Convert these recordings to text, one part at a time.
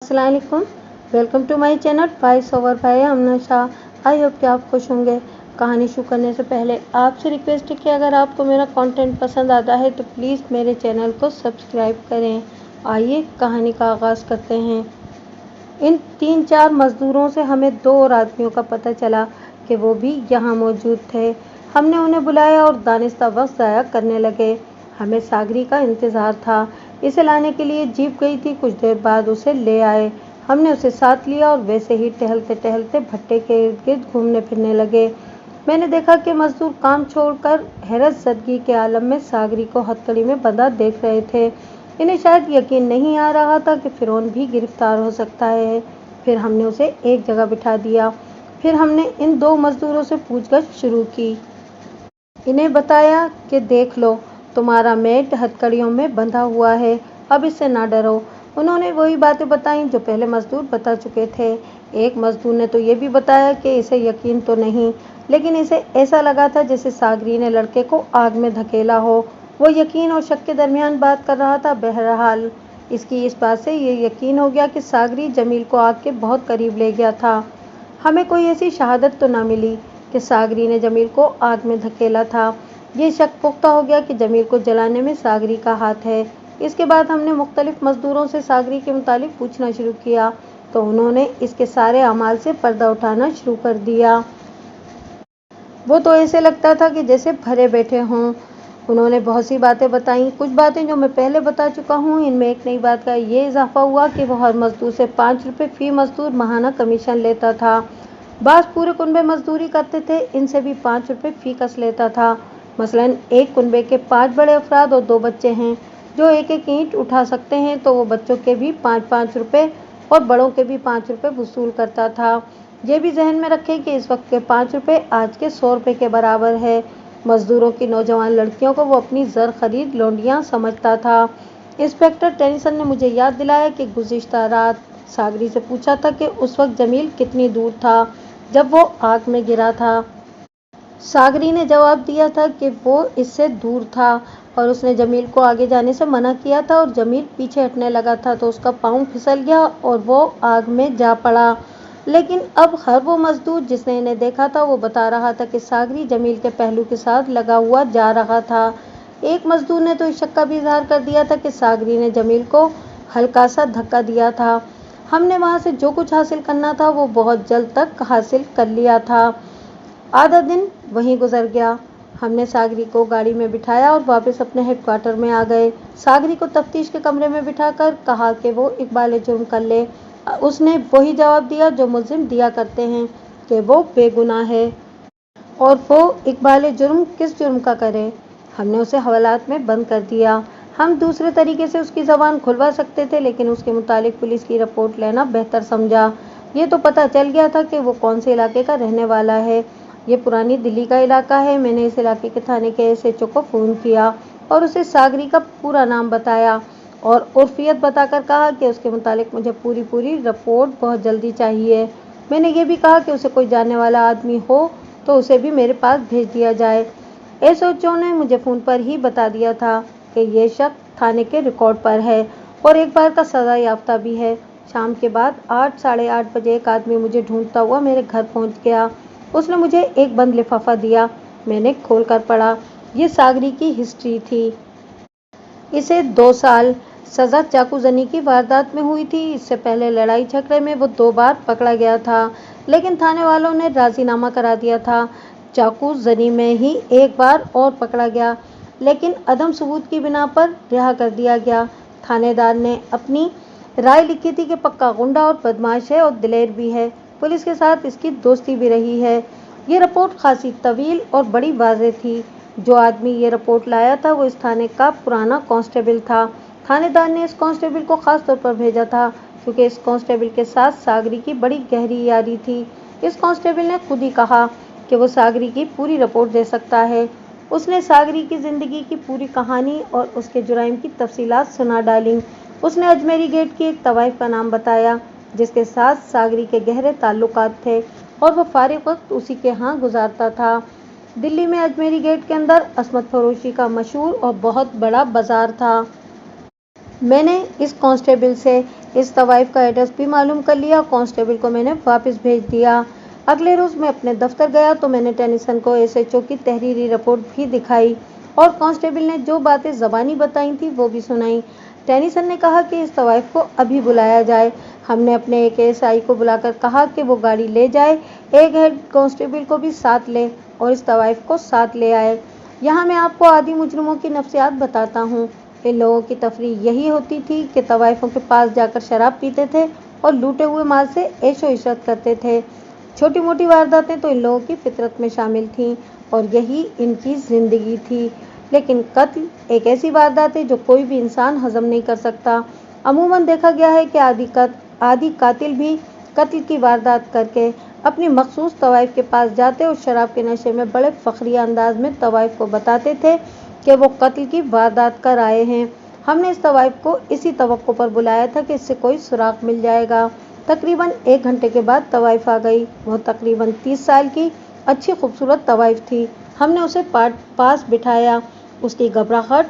अस्सलाम वालेकुम, welcome to my channel voice over by Amna Shah. I hope कि आप खुश होंगे। कहानी शुरू करने से पहले आपसे रिक्वेस्ट है कि अगर आपको मेरा कंटेंट पसंद आता है तो प्लीज़ मेरे चैनल को सब्सक्राइब करें। आइए कहानी का आगाज़ करते हैं। इन 3-4 मज़दूरों से हमें 2 और आदमियों का पता चला कि वो भी यहाँ मौजूद थे। हमने उन्हें बुलाया और दानिस्ता वक्त ज़ाया करने लगे। हमें सागरी का इंतज़ार था। इसे लाने के लिए जीप गई थी। कुछ देर बाद उसे ले आए। हमने उसे साथ लिया और वैसे ही टहलते टहलते भट्टे के इर्द गिर्द घूमने फिरने लगे। मैंने देखा कि मजदूर काम छोड़कर हैरत ज़दगी के आलम में सागरी को हथकड़ी में बंधा देख रहे थे। इन्हें शायद यकीन नहीं आ रहा था कि फ़िरौन भी गिरफ्तार हो सकता है। फिर हमने उसे एक जगह बिठा दिया। फिर हमने इन 2 मजदूरों से पूछताछ शुरू की। इन्हें बताया कि देख लो, तुम्हारा मेट हथकड़ियों में बंधा हुआ है, अब इससे ना डरो। उन्होंने वही बातें बताईं जो पहले मजदूर बता चुके थे। एक मजदूर ने तो ये भी बताया कि इसे यकीन तो नहीं, लेकिन इसे ऐसा लगा था जैसे सागरी ने लड़के को आग में धकेला हो। वो यकीन और शक के दरमियान बात कर रहा था। बहरहाल इसकी इस बात से ये यकीन हो गया कि सागरी जमील को आग के बहुत करीब ले गया था। हमें कोई ऐसी शहादत तो ना मिली कि सागरी ने जमील को आग में धकेला था। ये शक पुख्ता हो गया कि जमील को जलाने में सागरी का हाथ है। इसके बाद हमने मुख्तलिफ मजदूरों से सागरी के मुतालिक पूछना शुरू किया तो उन्होंने इसके सारे अमाल से पर्दा उठाना शुरू कर दिया। वो तो ऐसे लगता था कि जैसे भरे बैठे हों। उन्होंने बहुत सी बातें बताईं। कुछ बातें जो मैं पहले बता चुका हूँ। इनमें एक नई बात का ये इजाफा हुआ कि वो हर मजदूर से 5 रुपये फ़ी मजदूर माहाना कमीशन लेता था। बास पूरे कुनबे मजदूरी करते थे, इनसे भी 5 रुपये फ़ी कस लेता था। मसलन एक कुनबे के 5 बड़े अफराद और 2 बच्चे हैं जो एक एक ईंट उठा सकते हैं, तो वो बच्चों के भी 5-5 रुपये और बड़ों के भी 5 रुपये वसूल करता था। ये भी जहन में रखें कि इस वक्त के 5 रुपये आज के 100 रुपये के बराबर है। मजदूरों की नौजवान लड़कियों को वो अपनी ज़र खरीद लौंडियाँ समझता था। इंस्पेक्टर टेनिसन ने मुझे याद दिलाया कि गुज़िश्ता रात सागरी से पूछा था कि उस वक्त जमील कितनी दूर था जब वो आग में गिरा था। सागरी ने जवाब दिया था कि वो इससे दूर था और उसने जमील को आगे जाने से मना किया था और जमील पीछे हटने लगा था तो उसका पाँव फिसल गया और वो आग में जा पड़ा। लेकिन अब हर वो मजदूर जिसने इन्हें देखा था वो बता रहा था कि सागरी जमील के पहलू के साथ लगा हुआ जा रहा था। एक मजदूर ने तो इस शक का भी इजहार कर दिया था कि सागरी ने जमील को हल्का सा धक्का दिया था। हमने वहाँ से जो कुछ हासिल करना था वो बहुत जल्द तक हासिल कर लिया था। आधा दिन वहीं गुजर गया। हमने सागरी को गाड़ी में बिठाया और वापस अपने हेडक्वार्टर में आ गए। सागरी को तफ्तीश के कमरे में बिठाकर कहा कि वो इकबाल जुर्म कर ले। उसने वही जवाब दिया जो मुल्जिम दिया करते हैं कि वो बेगुनाह है और वो इकबाल जुर्म किस जुर्म का करे। हमने उसे हवालात में बंद कर दिया। हम दूसरे तरीके से उसकी ज़बान खुलवा सकते थे, लेकिन उसके मुतालिक पुलिस की रिपोर्ट लेना बेहतर समझा। ये तो पता चल गया था कि वो कौन से इलाके का रहने वाला है। ये पुरानी दिल्ली का इलाका है। मैंने इस इलाके के थाने के SHO को फ़ोन किया और उसे सागरी का पूरा नाम बताया और उर्फियत बताकर कहा कि उसके मुतालिक मुझे पूरी रिपोर्ट बहुत जल्दी चाहिए। मैंने ये भी कहा कि उसे कोई जानने वाला आदमी हो तो उसे भी मेरे पास भेज दिया जाए। SHO ने मुझे फ़ोन पर ही बता दिया था कि ये शख्स थाने के रिकॉर्ड पर है और एक बार का सज़ा याफ्ता भी है। शाम के बाद 8 साढ़े 8 बजे एक आदमी मुझे ढूंढता हुआ मेरे घर पहुंच गया। उसने मुझे एक बंद लिफाफा दिया। मैंने खोल कर पढ़ा। ये सागरी की हिस्ट्री थी। इसे 2 साल सज़ा चाकूजनी की वारदात में हुई थी। इससे पहले लड़ाई झगड़े में वो 2 बार पकड़ा गया था, लेकिन थाने वालों ने राजीनामा करा दिया था। चाकूजनी में ही एक बार और पकड़ा गया, लेकिन अदम सबूत की बिना पर रिहा कर दिया गया। थानेदार ने अपनी राय लिखी थी कि पक्का गुंडा और बदमाश है और दिलेर भी है। पुलिस के साथ इसकी दोस्ती भी रही है। ये रिपोर्ट खासी तवील और बड़ी वाज़ेह थी। जो आदमी ये रिपोर्ट लाया था वो इस थाने का पुराना कांस्टेबल था। थानेदार ने इस कांस्टेबल को खास तौर पर भेजा था क्योंकि इस कांस्टेबल के साथ सागरी की बड़ी गहरी यारी थी। इस कांस्टेबल ने खुद ही कहा कि वो सागरी की पूरी रिपोर्ट दे सकता है। उसने सागरी की ज़िंदगी की पूरी कहानी और उसके जुराइम की तफसीलात सुना डाली। उसने अजमेरी गेट की एक तवाइफ का नाम बताया जिसके साथ सागरी के गहरे ताल्लुकात थे और वो फारिग वक्त उसी के यहाँ गुजारता था। दिल्ली में अजमेरी गेट के अंदर असमत फरोशी का मशहूर और बहुत बड़ा बाजार था। मैंने इस कांस्टेबल से इस तवाइफ का एड्रेस भी मालूम कर लिया। कांस्टेबल को मैंने वापस भेज दिया। अगले रोज मैं अपने दफ्तर गया तो मैंने टेनिसन को एसएचओ की तहरीरी रिपोर्ट भी दिखाई और कांस्टेबल ने जो बातें ज़बानी बताई थी वो भी सुनाई। टेनिसन ने कहा कि इस तवाइफ को अभी बुलाया जाए। हमने अपने एक एएसआई को बुलाकर कहा कि वो गाड़ी ले जाए, एक हेड कांस्टेबल को भी साथ ले और इस तवाइफ को साथ ले आए। यहाँ मैं आपको आदि मुजरिमों की नफ्सियात बताता हूँ। इन लोगों की तफरीह यही होती थी कि तवाइफों के पास जाकर शराब पीते थे और लूटे हुए माल से ऐशो इशरत करते थे। छोटी मोटी वारदातें तो इन लोगों की फितरत में शामिल थीं और यही इनकी ज़िंदगी थी। लेकिन कत्ल एक ऐसी वारदात है जो कोई भी इंसान हजम नहीं कर सकता। अमूमन देखा गया है कि आदि कातिल भी कत्ल की वारदात करके अपनी मखसूस तवाइफ के पास जाते और शराब के नशे में बड़े फखरिया अंदाज में तवाइफ को बताते थे कि वो कत्ल की वारदात कर आए हैं। हमने इस तवाइफ को इसी तवक्को पर बुलाया था कि इससे कोई सुराग मिल जाएगा। तकरीबन 1 घंटे के बाद तवाइफ आ गई। वो तकरीबन 30 साल की अच्छी खूबसूरत तवाइफ थी। हमने उसे पास बिठाया। उसकी घबराहट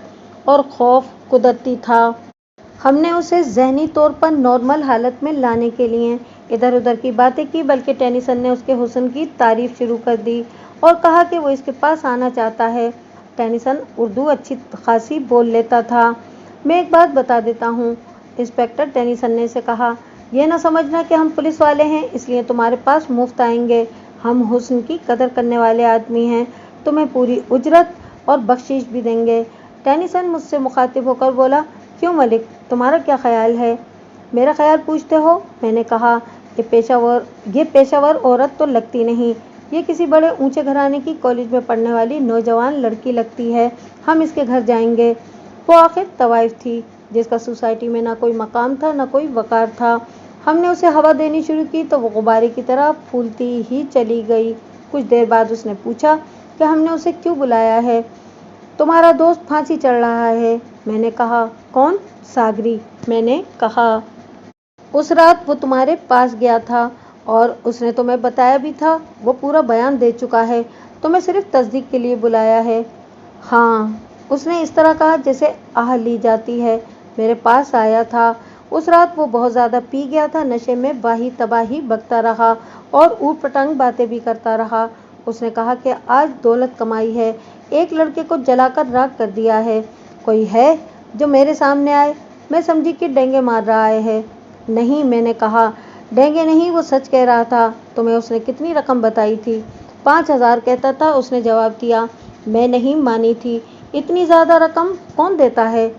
और खौफ कुदरती था। हमने उसे ज़हनी तौर पर नॉर्मल हालत में लाने के लिए इधर उधर की बातें की, बल्कि टेनिसन ने उसके हुस्न की तारीफ शुरू कर दी और कहा कि वो इसके पास आना चाहता है। टेनिसन उर्दू अच्छी खासी बोल लेता था। मैं एक बात बता देता हूँ, इंस्पेक्टर, टेनिसन ने से कहा, यह ना समझना कि हम पुलिस वाले हैं इसलिए तुम्हारे पास मुफ्त आएंगे। हम हुस्न की कदर करने वाले आदमी हैं। तुम्हें पूरी उजरत और बख्शीश भी देंगे। टेनिसन मुझसे मुखातिब होकर बोला, क्यों मलिक, तुम्हारा क्या ख्याल है? मेरा ख्याल पूछते हो? मैंने कहा, ये पेशावर औरत तो लगती नहीं। ये किसी बड़े ऊंचे घराने की कॉलेज में पढ़ने वाली नौजवान लड़की लगती है। हम इसके घर जाएंगे। वो आखिर तवाइफ थी जिसका सोसाइटी में ना कोई मकाम था ना कोई वकार था। हमने उसे हवा देनी शुरू की तो वो गुब्बारे की तरह फूलती ही चली गई। कुछ देर बाद उसने पूछा कि हमने उसे क्यों बुलाया है। तुम्हारा दोस्त फांसी चढ़ रहा है। मैंने कहा, कौन? सागरी। मैंने कहा, उस रात वो तुम्हारे पास गया था और उसने तुम्हें बताया भी था। वो पूरा बयान दे चुका है। तुम्हें सिर्फ तस्दीक के लिए बुलाया है। हाँ, उसने इस तरह कहा जैसे आह ली जाती है। मेरे पास आया था। उस रात वो बहुत ज़्यादा पी गया था। नशे में बाही तबाही बकता रहा और ऊट पटांग बातें भी करता रहा। उसने कहा कि आज दौलत कमाई है, एक लड़के को जलाकर राख कर दिया है। कोई है जो मेरे सामने आए? मैं समझी कि डेंगे मार रहा है। नहीं, मैंने कहा, डेंगे नहीं, वो सच कह रहा था। तुम्हें उसने कितनी रकम बताई थी? 5,000 कहता था, उसने जवाब दिया। मैं नहीं मानी थी। इतनी ज़्यादा रकम कौन देता है?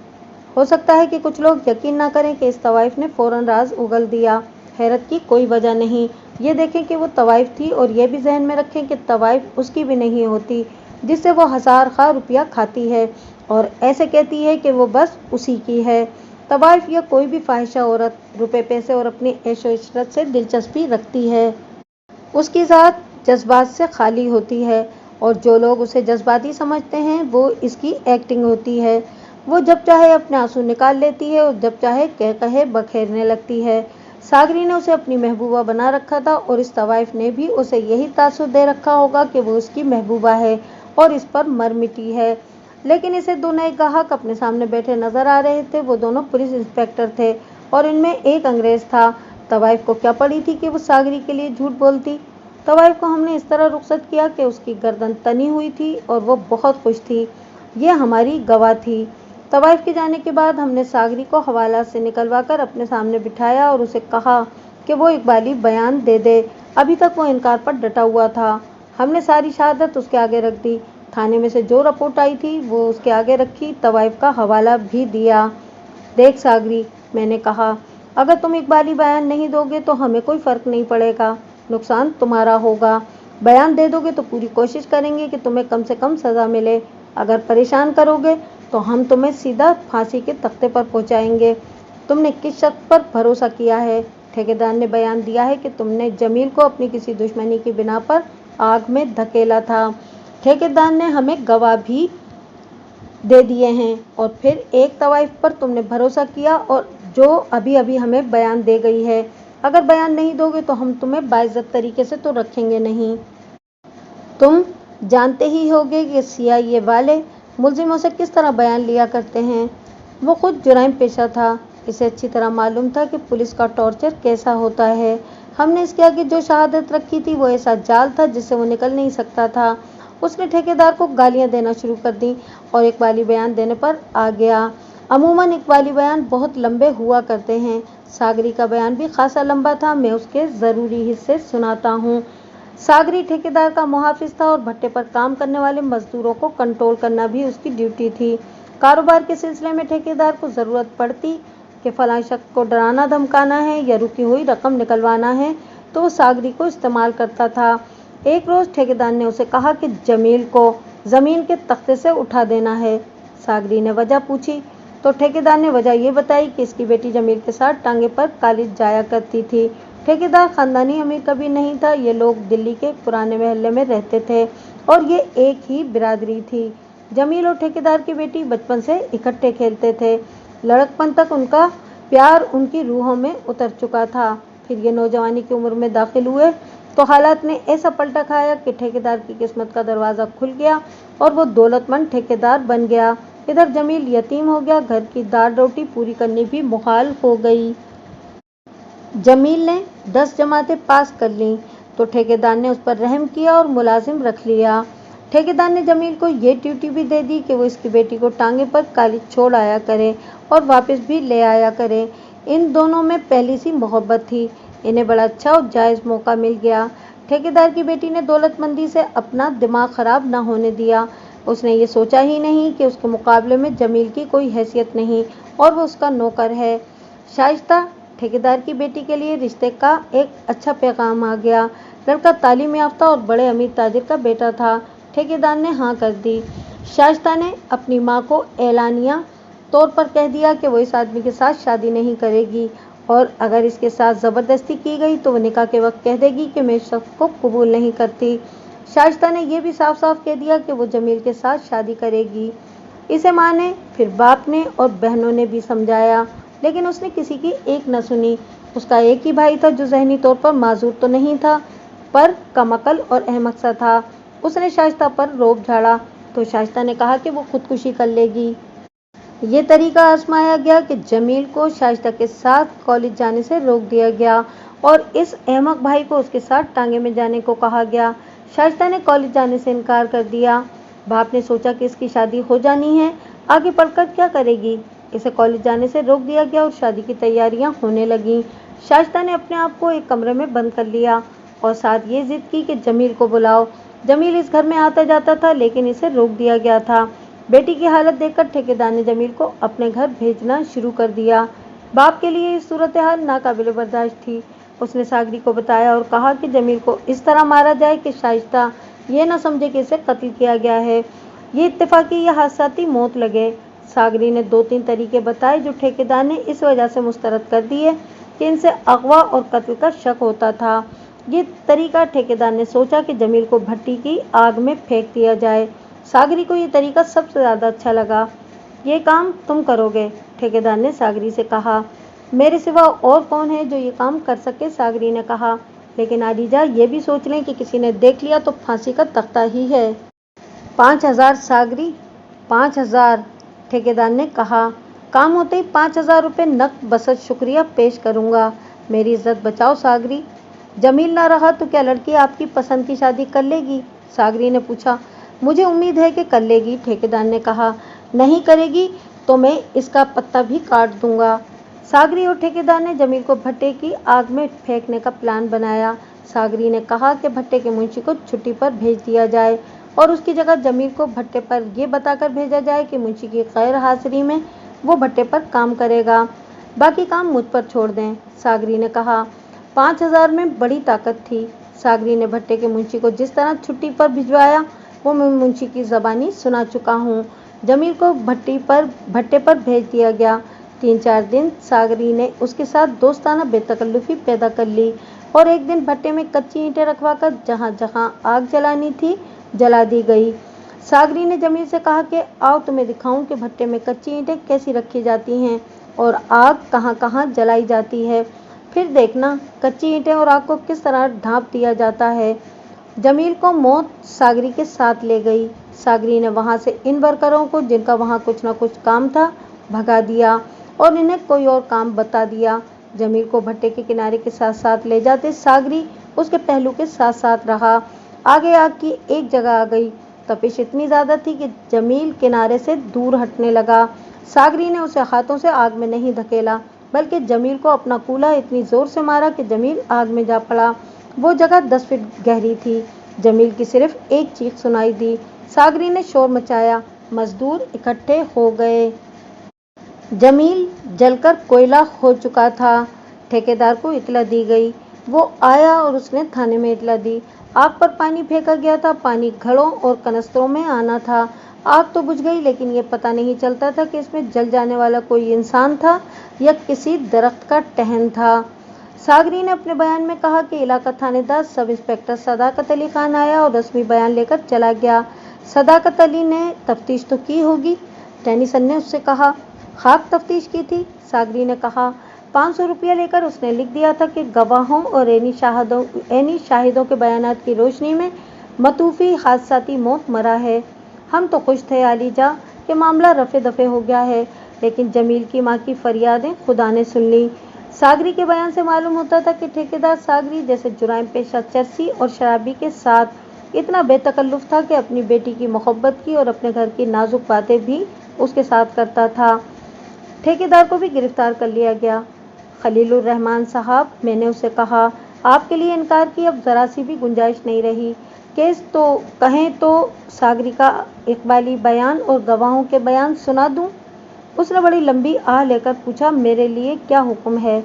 हो सकता है कि कुछ लोग यकीन ना करें कि इस तवाइफ ने फ़ौरन राज उगल दिया। हैरत की कोई वजह नहीं। ये देखें कि वो तवाइफ थी और ये भी जहन में रखें कि तवाइफ उसकी भी नहीं होती जिससे वो 1000 खा रुपया खाती है और ऐसे कहती है कि वो बस उसी की है। तवाइफ या कोई भी फाहिशा औरत रुपए पैसे और अपनी ऐशो इशरत से दिलचस्पी रखती है। उसकी ज़ात जज्बात से खाली होती है और जो लोग उसे जज्बाती समझते हैं वो इसकी एक्टिंग होती है। वो जब चाहे अपने आंसू निकाल लेती है और जब चाहे कहे बखेरने लगती है। सागरी ने उसे अपनी महबूबा बना रखा था और इस तवाइफ ने भी उसे यही तासुर दे रखा होगा कि वो उसकी महबूबा है और इस पर मर मिटी है। लेकिन इसे 2 नए ग्राहक अपने सामने बैठे नजर आ रहे थे। वो दोनों पुलिस इंस्पेक्टर थे और इनमें एक अंग्रेज था। तवाइफ को क्या पड़ी थी कि वो सागरी के लिए झूठ बोलती। तवाइफ को हमने इस तरह रुखसत किया कि उसकी गर्दन तनी हुई थी और वो बहुत खुश थी। ये हमारी गवाह थी। तवाइफ के जाने के बाद हमने सागरी को हवाला से निकलवाकर अपने सामने बिठाया और उसे कहा कि वो इकबाली बयान दे दे। अभी तक वो इनकार पर डटा हुआ था। हमने सारी शहादत उसके आगे रख दी। थाने में से जो रिपोर्ट आई थी वो उसके आगे रखी। तवाइफ का हवाला भी दिया। देख सागरी, मैंने कहा, अगर तुम इकबाली बयान नहीं दोगे तो हमें कोई फ़र्क नहीं पड़ेगा। नुकसान तुम्हारा होगा। बयान दे दोगे तो पूरी कोशिश करेंगे कि तुम्हें कम से कम सज़ा मिले। अगर परेशान करोगे तो हम तुम्हें सीधा फांसी के तख्ते पर पहुंचाएंगे। तुमने किस शर्त पर भरोसा किया है? ठेकेदार ने बयान दिया है कि तुमने जमील को अपनी किसी दुश्मनी की बिना पर आग में धकेला था। ठेकेदार ने हमें गवाह भी दे दिए हैं और फिर एक तवाइफ पर तुमने भरोसा किया और जो अभी अभी हमें बयान दे गई है। अगर बयान नहीं दोगे तो हम तुम्हें बाइज्जत तरीके से तो रखेंगे नहीं। तुम जानते ही होगे कि CIA वाले मुलजिमों से किस तरह बयान लिया करते हैं। वो खुद जुराइम पेशा था। इसे अच्छी तरह मालूम था कि पुलिस का टॉर्चर कैसा होता है। हमने इसके आगे जो शहादत रखी थी वो ऐसा जाल था जिससे वो निकल नहीं सकता था। उसने ठेकेदार को गालियां देना शुरू कर दी और इकबाली बयान देने पर आ गया। अमूमन इकबाली बयान बहुत लंबे हुआ करते हैं। सागरी का बयान भी खासा लंबा था। मैं उसके ज़रूरी हिस्से सुनाता हूँ। सागरी ठेकेदार का मुहाफिज था और भट्टे पर काम करने वाले मजदूरों को कंट्रोल करना भी उसकी ड्यूटी थी। कारोबार के सिलसिले में ठेकेदार को ज़रूरत पड़ती कि फलां शख्स को डराना धमकाना है या रुकी हुई रकम निकलवाना है तो वो सागरी को इस्तेमाल करता था। एक रोज़ ठेकेदार ने उसे कहा कि जमील को ज़मीन के तख्ते से उठा देना है। सागरी ने वजह पूछी तो ठेकेदार ने वजह ये बताई कि इसकी बेटी जमील के साथ टांगे पर कॉलेज जाया करती थी। ठेकेदार खानदानी अमीर कभी नहीं था। ये लोग दिल्ली के पुराने महल्ले में रहते थे और ये एक ही बिरादरी थी। जमील और ठेकेदार की बेटी बचपन से इकट्ठे खेलते थे। लड़कपन तक उनका प्यार उनकी रूहों में उतर चुका था। फिर ये नौजवानी की उम्र में दाखिल हुए तो हालात ने ऐसा पलटा खाया कि ठेकेदार की किस्मत का दरवाज़ा खुल गया और वो दौलतमंद ठेकेदार बन गया। इधर जमील यतीम हो गया। घर की दाल रोटी पूरी करनी भी मुहाल हो गई। जमील ने 10 जमातें पास कर लीं तो ठेकेदार ने उस पर रहम किया और मुलाजिम रख लिया। ठेकेदार ने जमील को ये ड्यूटी भी दे दी कि वो इसकी बेटी को टांगे पर कॉलेज छोड़ आया करे और वापस भी ले आया करे। इन दोनों में पहली सी मोहब्बत थी। इन्हें बड़ा अच्छा और जायज़ मौका मिल गया। ठेकेदार की बेटी ने दौलतमंदी से अपना दिमाग ख़राब ना होने दिया। उसने ये सोचा ही नहीं कि उसके मुकाबले में जमील की कोई हैसियत नहीं और वो उसका नौकर है। शाइस्ता ठेकेदार की बेटी के लिए रिश्ते का एक अच्छा पैगाम आ गया। लड़का तालीम याफ्ता और बड़े अमीर ताजिर का बेटा था। ठेकेदार ने हाँ कर दी। शाइस्ता ने अपनी माँ को एलानिया तौर पर कह दिया कि वो इस आदमी के साथ शादी नहीं करेगी और अगर इसके साथ ज़बरदस्ती की गई तो वो निकाह के वक्त कह देगी कि मैं इस शख्स को कबूल नहीं करती। शाइस्ता ने यह भी साफ साफ कह दिया कि वो जमील के साथ शादी करेगी। इसे माँ ने, फिर बाप ने और बहनों ने भी समझाया लेकिन उसने किसी की एक न सुनी। उसका एक ही भाई था जो ज़हनी तौर पर माजूर तो नहीं था पर कमअक्ल और अहमक सा था। उसने शाइस्ता पर रोब झाड़ा तो शाइस्ता ने कहा कि वो खुदकुशी कर लेगी। ये तरीका आजमाया गया कि जमील को शाइस्ता के साथ कॉलेज जाने से रोक दिया गया और इस अहमक भाई को उसके साथ टांगे में जाने को कहा गया। शाइस्ता ने कॉलेज जाने से इनकार कर दिया। बाप ने सोचा कि इसकी शादी हो जानी है, आगे पढ़कर क्या करेगी। इसे कॉलेज जाने से रोक दिया गया और शादी की तैयारियां होने लगीं। शाइस्ता ने अपने आप को एक कमरे में बंद कर लिया और साथ ये जिद की कि जमील को बुलाओ। जमील इस घर में आता जाता था लेकिन इसे रोक दिया गया था। बेटी की हालत देखकर ठेकेदार ने जमील को अपने घर भेजना शुरू कर दिया। बाप के लिए इस सूरत हाल नाकाबिल बर्दाश्त थी। उसने सागरी को बताया और कहा कि जमील को इस तरह मारा जाए कि शाइस्ता ये न समझे कि इसे कत्ल किया गया है। ये इत्तेफाकी या हादसाती मौत लगे। सागरी ने 2-3 तरीके बताए जो ठेकेदार ने इस वजह से मुस्तरद कर दिए कि इनसे अगवा और कत्ल का शक होता था। ये तरीका ठेकेदार ने सोचा कि जमील को भट्टी की आग में फेंक दिया जाए। सागरी को ये तरीका सबसे ज़्यादा अच्छा लगा। ये काम तुम करोगे, ठेकेदार ने सागरी से कहा। मेरे सिवा और कौन है जो ये काम कर सके, सागरी ने कहा। लेकिन आलिजा ये भी सोच लें कि किसी ने देख लिया तो फांसी का तख्ता ही है। 5,000 सागरी, 5,000, ठेकेदार ने कहा। काम होते ही 5,000 रुपये नकद बसत शुक्रिया पेश करूँगा। मेरी इज्जत बचाओ सागरी। जमील ना रहा तो क्या लड़की आपकी पसंद की शादी कर लेगी, सागरी ने पूछा। मुझे उम्मीद है कि कर लेगी, ठेकेदार ने कहा। नहीं करेगी तो मैं इसका पत्ता भी काट दूंगा। सागरी और ठेकेदार ने जमील को भट्टे की आग में फेंकने का प्लान बनाया। सागरी ने कहा कि भट्टे के मुंशी को छुट्टी पर भेज दिया जाए और उसकी जगह जमील को भट्टे पर यह बताकर भेजा जाए कि मुंशी की गैर हाजिरी में वो भट्टे पर काम करेगा। बाकी काम मुझ पर छोड़ दें, सागरी ने कहा। 5,000 में बड़ी ताकत थी। सागरी ने भट्टे के मुंशी को जिस तरह छुट्टी पर भिजवाया वो मैं मुंशी की ज़बानी सुना चुका हूँ। जमील को भट्टे पर भेज दिया गया। 3-4 दिन सागरी ने उसके साथ दोस्ताना बेतकल्लुफ़ी पैदा कर ली और एक दिन भट्टे में कच्ची ईंटें रखवाकर जहाँ जहाँ आग जलानी थी जला दी गई। सागरी ने जमील से कहा कि आओ तुम्हें दिखाऊं कि भट्टे में कच्ची ईंटें कैसी रखी जाती हैं और आग कहाँ कहाँ जलाई जाती है। फिर देखना कच्ची ईंटें और आग को किस तरह ढाँप दिया जाता है। जमील को मौत सागरी के साथ ले गई। सागरी ने वहाँ से इन वर्करों को जिनका वहाँ कुछ न कुछ काम था भगा दिया और इन्हें कोई और काम बता दिया। जमील को भट्टे के किनारे के साथ साथ ले जाते सागरी उसके पहलू के साथ साथ रहा। आगे आग की एक जगह आ गई। तपिश इतनी ज्यादा थी कि जमील किनारे से दूर हटने लगा। सागरी ने उसे हाथों से आग में नहीं धकेला, बल्कि जमील को अपना कूल्हा इतनी जोर से मारा कि जमील आग में जा पड़ा। वो जगह 10 फीट गहरी थी। जमील की सिर्फ एक चीख सुनाई दी। सागरी ने शोर मचाया। मजदूर इकट्ठे हो गए। जमील जलकर कोयला हो चुका था। ठेकेदार को इतला दी गई। वो आया और उसने थाने में इतला दी। आग पर पानी फेंका गया था। पानी घड़ों और कनस्तरों में आना था। आग तो बुझ गई, लेकिन ये पता नहीं चलता था कि इसमें जल जाने वाला कोई इंसान था या किसी दरख्त का टहन था। सागरी ने अपने बयान में कहा कि इलाका थानेदार सब इंस्पेक्टर सदाकत अली खान आया और रस्मी बयान लेकर चला गया। सदाकत अली ने तफ्तीश तो की होगी, टेनिसन ने उससे कहा। खाक तफ्तीश की थी, सागरी ने कहा। 500 रुपया लेकर उसने लिख दिया था कि गवाहों और ऐनी शाहिदों के बयानात की रोशनी में मतूफी हादसाती मौत मरा है। हम तो खुश थे आलीजा कि मामला रफे दफे हो गया है, लेकिन जमील की माँ की फरियादें खुदा ने सुन ली। सागरी के बयान से मालूम होता था कि ठेकेदार सागरी जैसे जुराइम पेशा चरसी और शराबी के साथ इतना बेतकल्लुफ था कि अपनी बेटी की मोहब्बत की और अपने घर की नाजुक बातें भी उसके साथ करता था। ठेकेदार को भी गिरफ्तार कर लिया गया। खलीलुर रहमान साहब, मैंने उसे कहा, आपके लिए इनकार की अब जरा सी भी गुंजाइश नहीं रही। केस तो कहें तो सागरी का इकबाली बयान और गवाहों के बयान सुना दूं? उसने बड़ी लंबी आह लेकर पूछा, मेरे लिए क्या हुक्म है?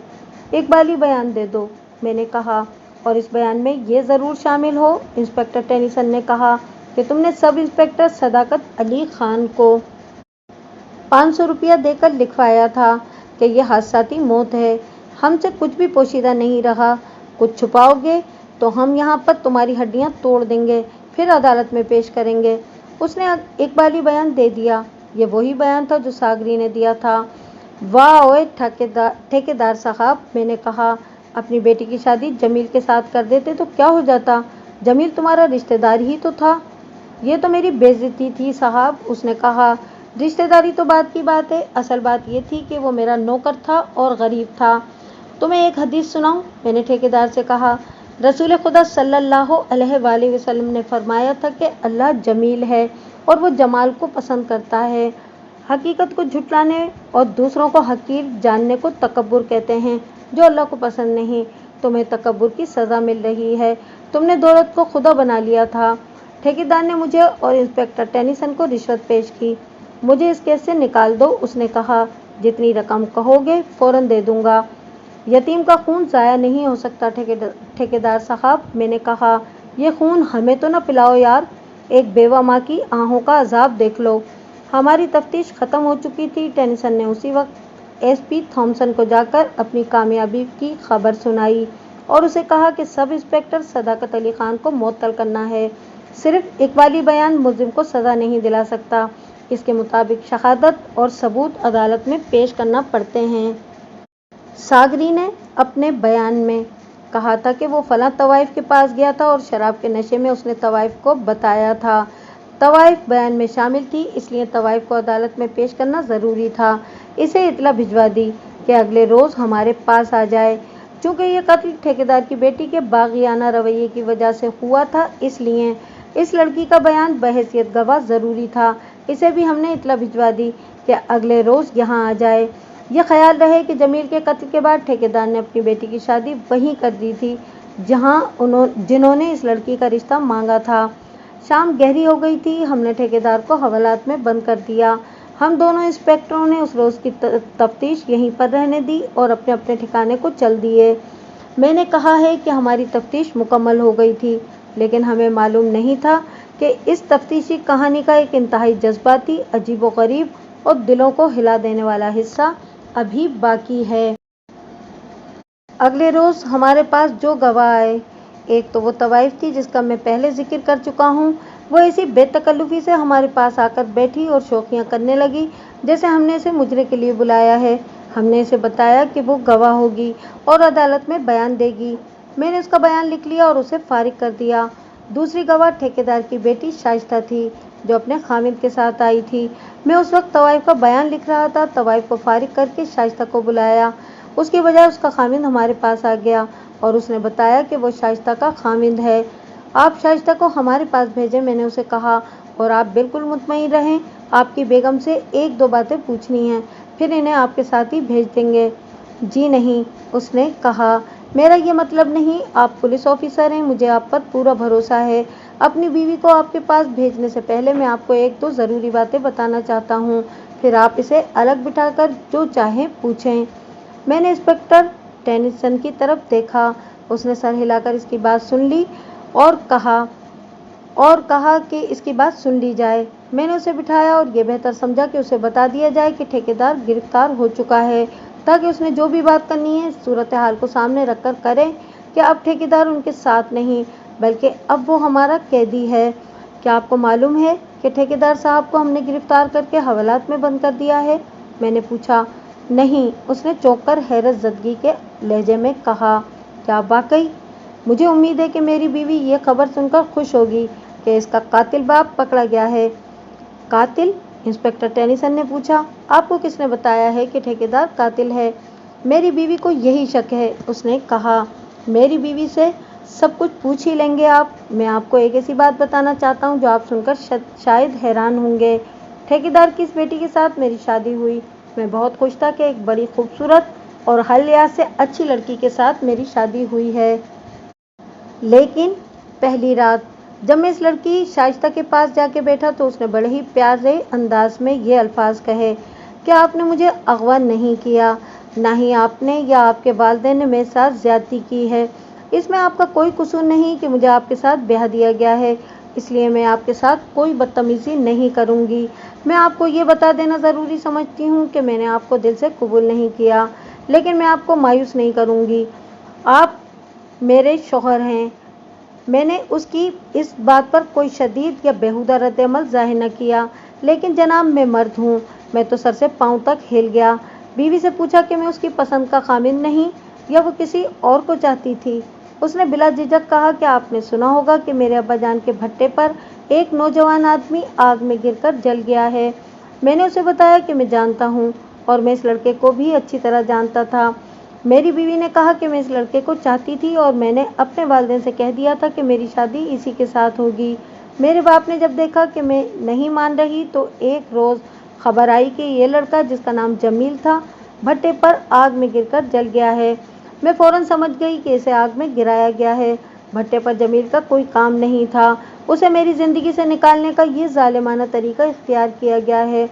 इकबाली बयान दे दो, मैंने कहा, और इस बयान में ये ज़रूर शामिल हो, इंस्पेक्टर टेनिसन ने कहा, कि तुमने सब इंस्पेक्टर सदाकत अली खान को 500 रुपया देकर लिखवाया था कि यह हादसाती मौत है। हमसे कुछ भी पोशीदा नहीं रहा। कुछ छुपाओगे तो हम यहाँ पर तुम्हारी हड्डियाँ तोड़ देंगे, फिर अदालत में पेश करेंगे। उसने इकबाली बयान दे दिया। ये वही बयान था जो सागरी ने दिया था। वाह ओए ठेकेदार साहब, मैंने कहा, अपनी बेटी की शादी जमील के साथ कर देते तो क्या हो जाता? जमील तुम्हारा रिश्तेदार ही तो था। ये तो मेरी बेइज्जती थी साहब, उसने कहा। रिश्तेदारी तो बात की बात है, असल बात ये थी कि वो मेरा नौकर था और गरीब था। तुम्हें एक हदीस सुनाऊं? मैंने ठेकेदार से कहा। रसूल खुदा सल्लल्लाहु अलैहि वसल्लम ने फरमाया था कि अल्लाह जमील है और वो जमाल को पसंद करता है। हकीकत को झुटलाने और दूसरों को हकीर जानने को तकब्बुर कहते हैं, जो अल्लाह को पसंद नहीं। तुम्हें तकब्बुर की सज़ा मिल रही है। तुमने दौलत को खुदा बना लिया था। ठेकेदार ने मुझे और इंस्पेक्टर टेनिसन को रिश्वत पेश की। मुझे इस केस से निकाल दो, उसने कहा। जितनी रकम कहोगे फौरन दे दूंगा। यतीम का खून ज़ाया नहीं हो सकता ठेकेदार साहब, मैंने कहा। ये खून हमें तो न पिलाओ यार। एक बेवा माँ की आहों का अजाब देख लो। हमारी तफ्तीश ख़त्म हो चुकी थी। टेनिसन ने उसी वक्त एसपी थॉमसन को जाकर अपनी कामयाबी की खबर सुनाई और उसे कहा कि सब इंस्पेक्टर सदाकत अली खान को मुअत्तल करना है। सिर्फ इकबाली बयान मुल्जिम को सज़ा नहीं दिला सकता। इसके मुताबिक शहादत और सबूत अदालत में पेश करना पड़ते हैं। सागरी ने अपने बयान में कहा था कि वो फलां तवाइफ के पास गया था और शराब के नशे में उसने तवाइफ को बताया था। तवाइफ बयान में शामिल थी, इसलिए तवाइफ को अदालत में पेश करना ज़रूरी था। इसे इतला भिजवा दी कि अगले रोज़ हमारे पास आ जाए। चूँकि ये कत्ल ठेकेदार की बेटी के बाग़ियाना रवैये की वजह से हुआ था, इसलिए इस लड़की का बयान बहैसियत गवाह ज़रूरी था। इसे भी हमने इतला भिजवा दी कि अगले रोज़ यहाँ आ जाए। यह ख्याल रहे कि जमील के कत्ल के बाद ठेकेदार ने अपनी बेटी की शादी वहीं कर दी थी जिन्होंने इस लड़की का रिश्ता मांगा था। शाम गहरी हो गई थी। हमने ठेकेदार को हवालात में बंद कर दिया। हम दोनों इंस्पेक्टरों ने उस रोज़ की तफ्तीश यहीं पर रहने दी और अपने अपने ठिकाने को चल दिए। मैंने कहा है कि हमारी तफ्तीश मुकम्मल हो गई थी, लेकिन हमें मालूम नहीं था कि इस तफ्तीशी कहानी का एक इंतहाई जज्बाती, अजीबोगरीब और दिलों को हिला देने वाला हिस्सा अभी बाकी है। अगले रोज़ हमारे पास जो गवाह आए, एक तो वो तवाइफ थी जिसका मैं पहले जिक्र कर चुका हूँ। वो इसी बेतकल्लुफ़ी से हमारे पास आकर बैठी और शौकियाँ करने लगी जैसे हमने इसे मुजरे के लिए बुलाया है। हमने इसे बताया कि वो गवाह होगी और अदालत में बयान देगी। मैंने उसका बयान लिख लिया और उसे फारिग कर दिया। दूसरी गवाह ठेकेदार की बेटी शाइस्ता थी, जो अपने खामिद के साथ आई थी। मैं उस वक्त तवाइफ का बयान लिख रहा था। तवाइफ को फारिग करके शाइस्ता को बुलाया। उसकी बजाय उसका खामिद हमारे पास आ गया और उसने बताया कि वो शाइस्ता का खामिद है। आप शाइस्ता को हमारे पास भेजें, मैंने उसे कहा, और आप बिल्कुल मुतमईन रहें। आपकी बेगम से एक दो बातें पूछनी हैं, फिर इन्हें आपके साथ ही भेज देंगे। जी नहीं, उसने कहा, मेरा ये मतलब नहीं। आप पुलिस ऑफिसर हैं, मुझे आप पर पूरा भरोसा है। अपनी बीवी को आपके पास भेजने से पहले मैं आपको एक दो ज़रूरी बातें बताना चाहता हूँ, फिर आप इसे अलग बिठाकर जो चाहें पूछें। मैंने इंस्पेक्टर टेनिसन की तरफ देखा। उसने सर हिलाकर इसकी बात सुन ली और कहा कि इसकी बात सुन ली जाए। मैंने उसे बिठाया और ये बेहतर समझा कि उसे बता दिया जाए कि ठेकेदार गिरफ्तार हो चुका है, ताकि उसने जो भी बात करनी है सूरत हाल को सामने रखकर करे कि अब ठेकेदार उनके साथ नहीं, बल्कि अब वो हमारा कैदी है। क्या आपको मालूम है कि ठेकेदार साहब को हमने गिरफ्तार करके हवालात में बंद कर दिया है? मैंने पूछा। नहीं, उसने चौंक कर हैरत ज़दगी के लहजे में कहा। क्या वाकई? मुझे उम्मीद है कि मेरी बीवी ये खबर सुनकर खुश होगी कि इसका कातिल बाप पकड़ा गया है। कातिल? इंस्पेक्टर टेनिसन ने पूछा। आपको किसने बताया है कि ठेकेदार कातिल है? मेरी बीवी को यही शक है, उसने कहा। मेरी बीवी से सब कुछ पूछ ही लेंगे आप। मैं आपको एक ऐसी बात बताना चाहता हूँ जो आप सुनकर शायद हैरान होंगे। ठेकेदार की इस बेटी के साथ मेरी शादी हुई। मैं बहुत खुश था कि एक बड़ी खूबसूरत और हर लिहाज से अच्छी लड़की के साथ मेरी शादी हुई है। लेकिन पहली रात जब मैं इस लड़की शाइस्ता के पास जाके बैठा तो उसने बड़े ही प्यारे अंदाज में ये अल्फाज कहे, क्या आपने मुझे अगवा नहीं किया? ना ही आपने या आपके वालिदैन ने मेरे साथ ज्यादती की है। इसमें आपका कोई कसूर नहीं कि मुझे आपके साथ ब्याह दिया गया है, इसलिए मैं आपके साथ कोई बदतमीजी नहीं करूँगी। मैं आपको ये बता देना ज़रूरी समझती हूँ कि मैंने आपको दिल से कबूल नहीं किया, लेकिन मैं आपको मायूस नहीं करूँगी। आप मेरे शौहर हैं। मैंने उसकी इस बात पर कोई शदीद या बेहुदा रद्द-ए-अमल ज़ाहिर न किया। लेकिन जनाब, मैं मर्द हूँ। मैं तो सर से पाँव तक हिल गया। बीवी से पूछा कि मैं उसकी पसंद का खामिद नहीं या वो किसी और को चाहती थी। उसने बिला झिझक कहा कि आपने सुना होगा कि मेरे अब्बाजान के भट्टे पर एक नौजवान आदमी आग में गिरकर जल गया है। मैंने उसे बताया कि मैं जानता हूँ और मैं इस लड़के को भी अच्छी तरह जानता था। मेरी बीवी ने कहा कि मैं इस लड़के को चाहती थी और मैंने अपने वालिदैन से कह दिया था कि मेरी शादी इसी के साथ होगी। मेरे बाप ने जब देखा कि मैं नहीं मान रही तो एक रोज़ खबर आई कि ये लड़का, जिसका नाम जमील था, भट्टे पर आग में गिरकर जल गया है। मैं फ़ौरन समझ गई कि इसे आग में गिराया गया है। भट्टे पर जमील का कोई काम नहीं था। उसे मेरी ज़िंदगी से निकालने का ये ज़ालिमाना तरीका इख्तियार किया गया है।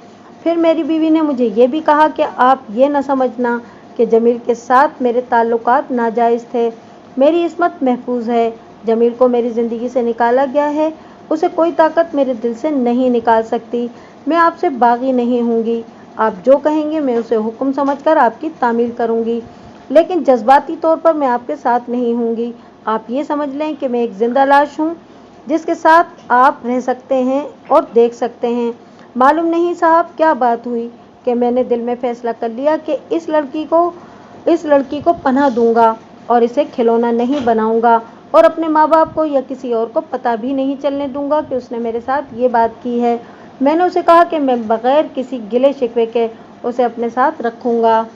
फिर मेरी बीवी ने मुझे ये भी कहा कि आप ये न समझना कि जमील के साथ मेरे ताल्लुकात नाजायज़ थे। मेरी इस्मत महफूज है। जमील को मेरी ज़िंदगी से निकाला गया है, उसे कोई ताकत मेरे दिल से नहीं निकाल सकती। मैं आपसे बागी नहीं होंगी। आप जो कहेंगे मैं उसे हुक्म समझकर आपकी तामील करूँगी, लेकिन जज्बाती तौर पर मैं आपके साथ नहीं होंगी। आप ये समझ लें कि मैं एक जिंदा लाश हूँ जिसके साथ आप रह सकते हैं और देख सकते हैं। मालूम नहीं साहब क्या बात हुई कि मैंने दिल में फैसला कर लिया कि इस लड़की को पनाह दूंगा और इसे खिलौना नहीं बनाऊंगा और अपने माँ बाप को या किसी और को पता भी नहीं चलने दूंगा कि उसने मेरे साथ ये बात की है। मैंने उसे कहा कि मैं बगैर किसी गिले शिकवे के उसे अपने साथ रखूंगा।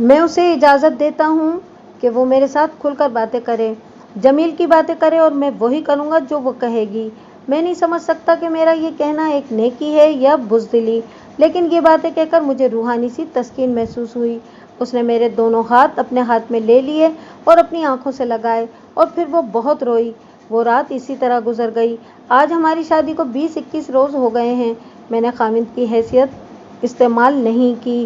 मैं उसे इजाज़त देता हूँ कि वो मेरे साथ खुलकर बातें करे, जमील की बातें करे, और मैं वही करूँगा जो वो कहेगी। मैं नहीं समझ सकता कि मेरा ये कहना एक नेकी है या बुज़दिली, लेकिन ये बातें कहकर मुझे रूहानी सी तस्कीन महसूस हुई। उसने मेरे दोनों हाथ अपने हाथ में ले लिए और अपनी आंखों से लगाए, और फिर वो बहुत रोई। वो रात इसी तरह गुजर गई। आज हमारी शादी को 20-21 रोज़ हो गए हैं। मैंने खामिद की हैसियत इस्तेमाल नहीं की।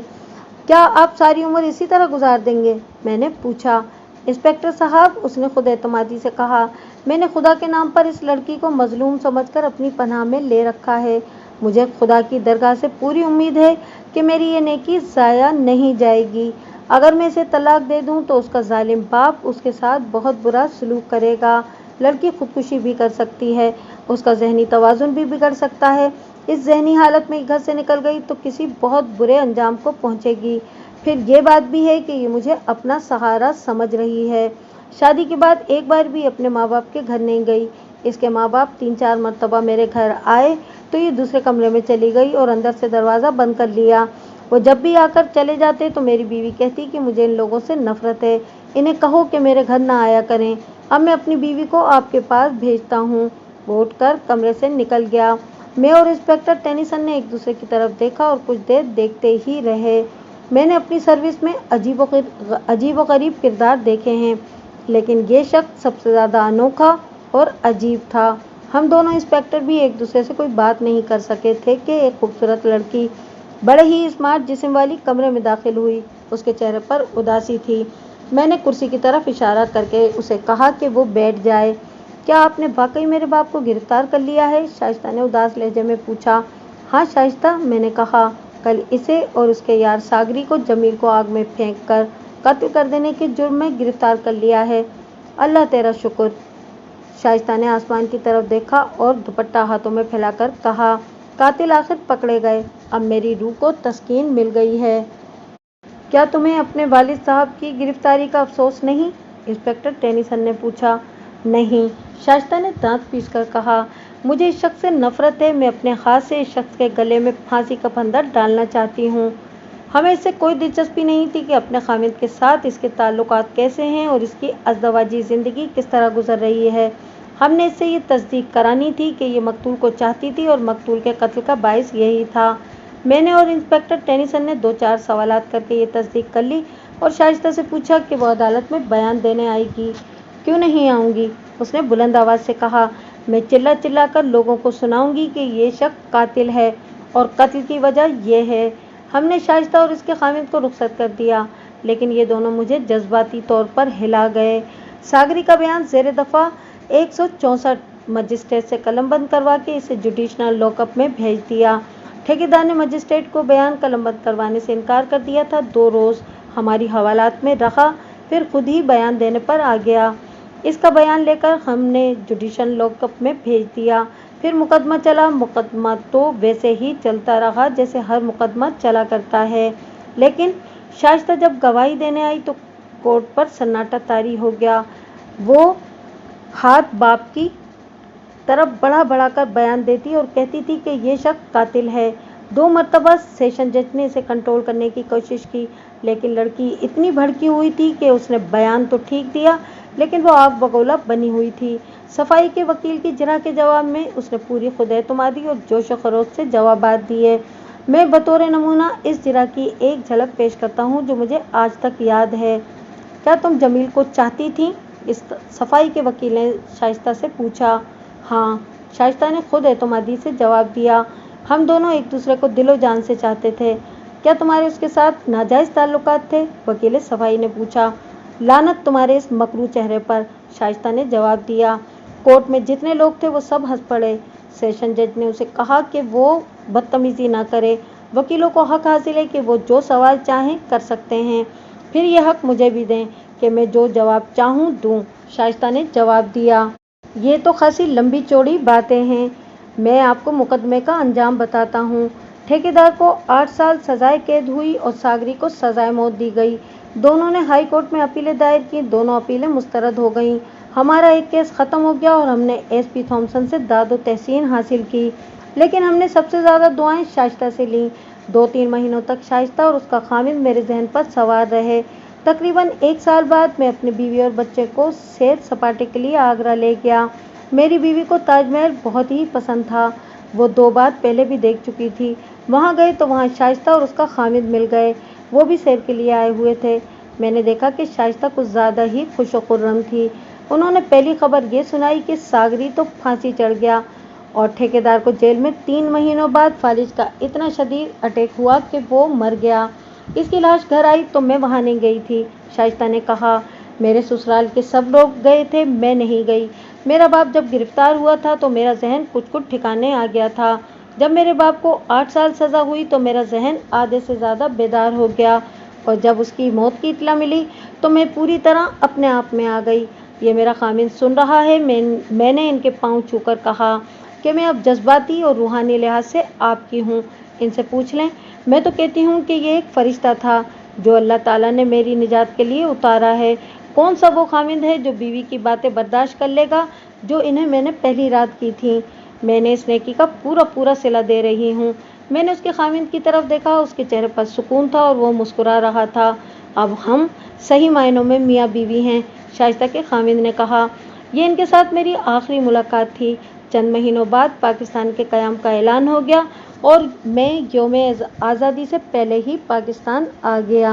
क्या आप सारी उम्र इसी तरह गुजार देंगे? मैंने पूछा। इंस्पेक्टर साहब, उसने खुद एतमादी से कहा, मैंने खुदा के नाम पर इस लड़की को मजलूम समझकर अपनी पनाह में ले रखा है। मुझे खुदा की दरगाह से पूरी उम्मीद है कि मेरी ये नेकी ज़ाया नहीं जाएगी। अगर मैं इसे तलाक दे दूं तो उसका जालिम बाप उसके साथ बहुत बुरा सलूक करेगा। लड़की खुदकुशी भी कर सकती है, उसका जहनी तवाज़ुन भी बिगड़ सकता है। इस जहनी हालत में घर से निकल गई तो किसी बहुत बुरे अंजाम को पहुंचेगी। फिर ये बात भी है कि ये मुझे अपना सहारा समझ रही है। शादी के बाद एक बार भी अपने माँ बाप के घर नहीं गई। इसके माँ बाप 3-4 मरतबा मेरे घर आए तो ये दूसरे कमरे में चली गई और अंदर से दरवाज़ा बंद कर लिया। वो जब भी आकर चले जाते तो मेरी बीवी कहती कि मुझे इन लोगों से नफरत है, इन्हें कहो कि मेरे घर ना आया करें, अब मैं अपनी बीवी को आपके पास भेजता हूँ। वो उठकर कमरे से निकल गया। मैं और इंस्पेक्टर टेनिसन ने एक दूसरे की तरफ देखा और कुछ देर देखते ही रहे। मैंने अपनी सर्विस में अजीबोगरीब किरदार देखे हैं, लेकिन ये शख्स सबसे ज़्यादा अनोखा और अजीब था। हम दोनों इंस्पेक्टर भी एक दूसरे से कोई बात नहीं कर सके थे कि एक खूबसूरत लड़की बड़े ही स्मार्ट जिस्म वाली कमरे में दाखिल हुई। उसके चेहरे पर उदासी थी। मैंने कुर्सी की तरफ इशारा करके उसे कहा कि वो बैठ जाए। क्या आपने वाकई मेरे बाप को गिरफ्तार कर लिया है? शाइस्ता ने उदास लहजे में पूछा। हाँ शाइस्ता, मैंने कहा, कल इसे और उसके यार सागरी को जमील को आग में फेंक कर कत्ल कर देने के जुर्म में गिरफ्तार कर लिया है। अल्लाह तेरा शुक्र। शाइस्ता ने आसमान की तरफ देखा और दुपट्टा हाथों में फैलाकर कहा, कातिल आखिर पकड़े गए, अब मेरी रूह को तस्कीन मिल गई है। क्या तुम्हें अपने वालिद साहब की गिरफ्तारी का अफसोस नहीं? इंस्पेक्टर टेनिसन ने पूछा। नहीं, शाइस्ता ने दांत पीसकर कहा, मुझे इस शख्स से नफरत है। मैं अपने हाथ से इस शख्स के गले में फांसी का फंदा डालना चाहती हूँ। हमें इससे कोई दिलचस्पी नहीं थी कि अपने खामिद के साथ इसके ताल्लुकात कैसे हैं और इसकी अज़दवाजी ज़िंदगी किस तरह गुजर रही है। हमने इससे ये तस्दीक करानी थी कि ये मकतूल को चाहती थी और मकतूल के कत्ल का बाइस यही था। मैंने और इंस्पेक्टर टेनिसन ने 2-4 सवालात करके ये तस्दीक कर ली और शाइस्ता से पूछा कि वो अदालत में बयान देने आएगी। क्यों नहीं आऊँगी? उसने बुलंद आवाज़ से कहा। मैं चिल्ला चिल्ला कर लोगों को सुनाऊंगी कि ये शख्स कातिल है और कत्ल की वजह ये है। हमने शाइस्ता और इसके खामिद को रुखसत कर दिया, लेकिन ये दोनों मुझे जज्बाती तौर पर हिला गए। सागरी का बयान ज़ेर दफ़ा 164 मजिस्ट्रेट से कलमबंद करवा के इसे जुडिशनल लॉकअप में भेज दिया। ठेकेदार ने मजिस्ट्रेट को बयान कलमबंद करवाने से इनकार कर दिया था। 2 रोज़ हमारी हवालात में रखा, फिर खुद ही बयान देने पर आ गया। इसका बयान लेकर हमने जुडिशल लॉकअप में भेज दिया। फिर मुकदमा चला। मुकदमा तो वैसे ही चलता रहा जैसे हर मुकदमा चला करता है, लेकिन शाइस्ता जब गवाही देने आई तो कोर्ट पर सन्नाटा तारी हो गया। वो हाथ बाप की तरफ बढ़ा बढ़ा कर बयान देती और कहती थी कि ये शख्स कातिल है। 2 मरतबा सेशन जज ने इसे कंट्रोल करने की कोशिश की, लेकिन लड़की इतनी भड़की हुई थी कि उसने बयान तो ठीक दिया, लेकिन वो आग बगोला बनी हुई थी। सफाई के वकील की जरा के जवाब में उसने पूरी खुद-एतमादी और जोश व खरोश से जवाबात दिए। मैं बतौर नमूना इस जरा की एक झलक पेश करता हूँ जो मुझे आज तक याद है। क्या तुम जमील को चाहती थी? इस सफाई के वकील ने शाइस्ता से पूछा। हाँ, शाइस्ता ने खुद-एतमादी से जवाब दिया। हम दोनों एक दूसरे को दिलो जान से चाहते थे। क्या तुम्हारे उसके साथ नाजायज़ ताल्लुकात थे? वकील सफाई ने पूछा। लानत तुम्हारे इस मकरू चेहरे पर, शाइस्ता ने जवाब दिया। कोर्ट में जितने लोग थे वो सब हंस पड़े। सेशन जज ने उसे कहा कि वो बदतमीजी ना करे। वकीलों को हक हासिल है कि वो जो सवाल चाहें कर सकते हैं, फिर यह हक मुझे भी दें कि मैं जो जवाब चाहूँ दूँ, शाइस्ता ने जवाब दिया। ये तो खासी लंबी चौड़ी बातें हैं। मैं आपको मुकदमे का अंजाम बताता हूँ। ठेकेदार को 8 साल सजाए कैद हुई और सागरी को सजाए मौत दी गई। दोनों ने हाई कोर्ट में अपीलें दायर की। दोनों अपीलें मुस्तरद हो गईं। हमारा एक केस ख़त्म हो गया और हमने एसपी थॉमसन से दाद व तहसीन हासिल की, लेकिन हमने सबसे ज़्यादा दुआएं शाइस्ता से लीं। 2-3 महीनों तक शाइस्ता और उसका खामिद मेरे जहन पर सवार रहे। तकरीबन 1 साल बाद मैं अपनी बीवी और बच्चे को सैर सपाटे के लिए आगरा ले गया। मेरी बीवी को ताजमहल बहुत ही पसंद था। वो 2 बार पहले भी देख चुकी थी। वहाँ गए तो वहाँ शाइस्ता और उसका खामिद मिल गए। वो भी सैर के लिए आए हुए थे। मैंने देखा कि शाइस्ता कुछ ज़्यादा ही खुश व खुर्रम थी। उन्होंने पहली खबर ये सुनाई कि सागरी तो फांसी चढ़ गया और ठेकेदार को जेल में 3 महीनों बाद फालिज का इतना शदीद अटैक हुआ कि वो मर गया। इसकी लाश घर आई तो मैं वहाँ नहीं गई थी, शाइस्ता ने कहा। मेरे ससुराल के सब लोग गए थे, मैं नहीं गई। मेरा बाप जब गिरफ्तार हुआ था तो मेरा जहन कुछ ठिकाने आ गया था। जब मेरे बाप को 8 साल सज़ा हुई तो मेरा जहन आधे से ज़्यादा बेदार हो गया और जब उसकी मौत की इत्तला मिली तो मैं पूरी तरह अपने आप में आ गई। ये मेरा खामिद सुन रहा है। मैंने इनके पाँव छूकर कहा कि मैं अब जज्बाती और रूहानी लिहाज से आपकी हूँ, इनसे पूछ लें। मैं तो कहती हूँ कि ये एक फ़रिश्ता था जो अल्लाह ताला ने मेरी निजात के लिए उतारा है। कौन सा वो खामिंद है जो बीवी की बातें बर्दाश्त कर लेगा जो इन्हें मैंने पहली रात की थी। मैंने इस नेकी का पूरा पूरा सिला दे रही हूँ। मैंने उसके खामिंद की तरफ देखा, उसके चेहरे पर सुकून था और वो मुस्कुरा रहा था। अब हम सही मायनों में मियाँ बीवी हैं, शाइस्ता के खामिंद ने कहा। ये इनके साथ मेरी आखिरी मुलाकात थी। चंद महीनों बाद पाकिस्तान के क़याम का ऐलान हो गया और मैं यौम आज़ादी से पहले ही पाकिस्तान आ गया।